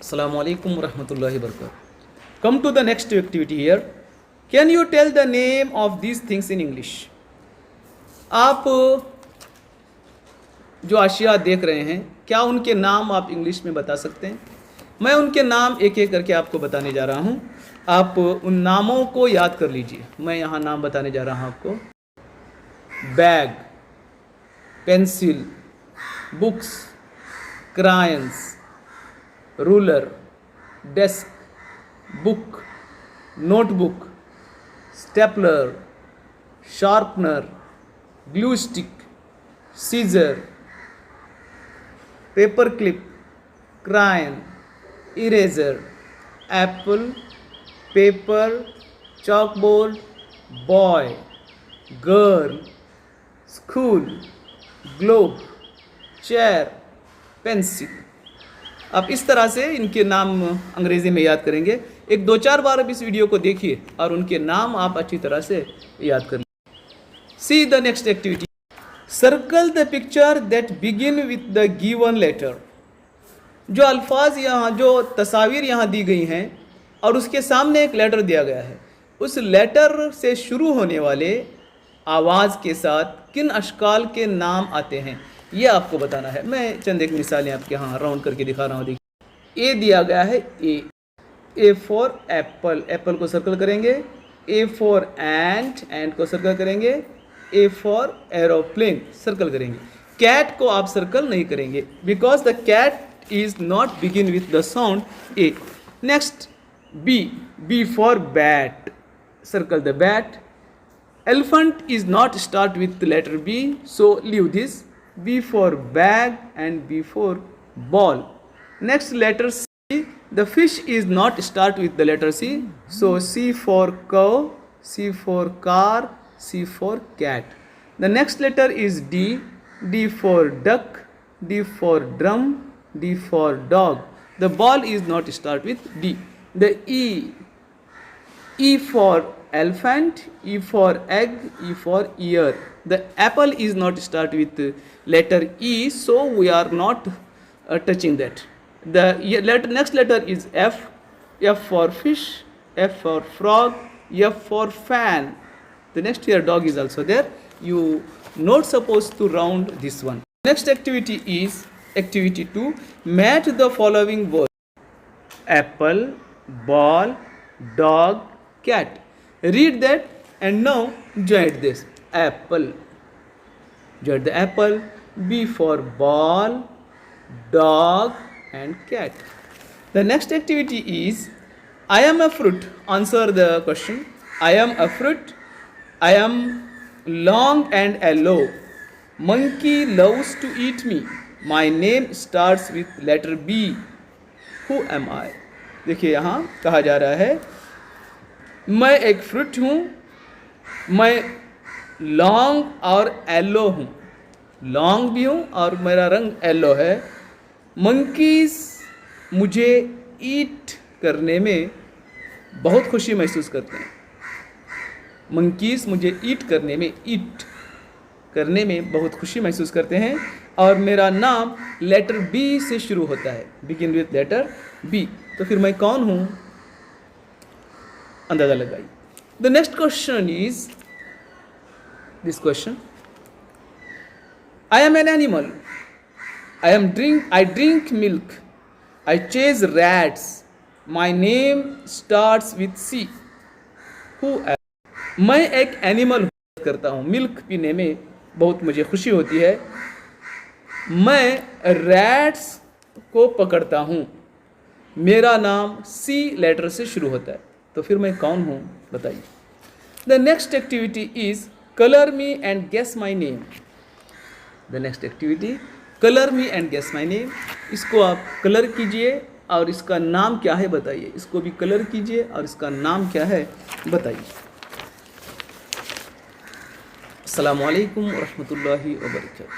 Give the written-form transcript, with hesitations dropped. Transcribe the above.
Assalamu alaikum warahmatullahi wabarakatuh. Come to the next activity here. Can you tell the name of these things in English? आप जो अशिया देख रहे हैं, क्या उनके नाम आप इंग्लिश में बता सकते हैं? मैं उनके नाम एक एक करके आपको बताने जा रहा हूँ. आप उन नामों को याद कर लीजिए. मैं यहाँ नाम बताने जा रहा हूँ आपको. Bag, pencil, books, crayons, ruler, desk, book, notebook, stapler, sharpener, glue stick, scissor, paper clip, crayon, eraser, apple, paper, chalkboard, boy, girl, school, globe, chair, pencil. आप इस तरह से इनके नाम अंग्रेज़ी में याद करेंगे. एक दो चार बार अब इस वीडियो को देखिए और उनके नाम आप अच्छी तरह से याद कर लीजिए. See the next activity. Circle the picture that begin with the given letter. जो अल्फाज यहाँ, जो तस्वीर यहाँ दी गई हैं और उसके सामने एक लेटर दिया गया है, उस लेटर से शुरू होने वाले आवाज़ के साथ किन अशकाल के नाम आते हैं, ये आपको बताना है. मैं चंद एक मिसालें आपके यहाँ राउंड करके दिखा रहा हूँ. देखिए, ए दिया गया है. ए फॉर एप्पल, एप्पल को सर्कल करेंगे. ए फॉर एंट, एंट को सर्कल करेंगे. ए फॉर एरोप्लेन, सर्कल करेंगे. कैट को आप सर्कल नहीं करेंगे because the cat is not begin with the sound A. Next B, B for bat, circle the bat. Elephant is not start with the letter B, so leave this. B for bag and B for ball. Next letter C. The fish is not start with the letter C, so C for cow, C for car, C for cat. The next letter is D. D for duck, D for drum, D for dog. The ball is not start with D. The E for elephant, E for egg, E for ear. The apple is not start with letter E, so we are not touching that. The next letter is F. F for fish, F for frog, F for fan. The next here dog is also there. You not supposed to round this one. Next activity is activity 2. Match the following words: apple, ball, dog, cat. Read that and now join this. Apple, join the apple. B for ball, dog and cat. The next activity is I am a fruit. Answer the question. I am a fruit. I am long and yellow. Monkey loves to eat me. My name starts with letter B. Who am I? देखिए यहाँ कहा जा रहा है मैं एक fruit हूँ, मैं लॉन्ग और येलो हूँ. लॉन्ग भी हूँ और मेरा रंग येलो है. मंकीज़ मुझे ईट करने में बहुत खुशी महसूस करते हैं. मंकीज़ मुझे ईट करने में बहुत खुशी महसूस करते हैं और मेरा नाम लेटर बी से शुरू होता है. Begin with letter B. तो फिर मैं कौन हूँ, अंदाज़ा लगाइए. The next question is this question. I am an animal. I drink milk. I chase rats. My name starts with C. Who am. मैं एक एनिमल करता हूँ. मिल्क पीने में बहुत मुझे खुशी होती है. मैं रैट्स को पकड़ता हूँ. मेरा नाम सी लेटर से शुरू होता है. तो फिर मैं कौन हूँ बताइए. The next activity is colour me and guess my name. The next activity colour me and guess my name. इसको आप कलर कीजिए और इसका नाम क्या है बताइए. इसको भी कलर कीजिए और इसका नाम क्या है बताइए. अस्सलामु अलैकुम वरहमतुल्लाहि वबरकातुहू.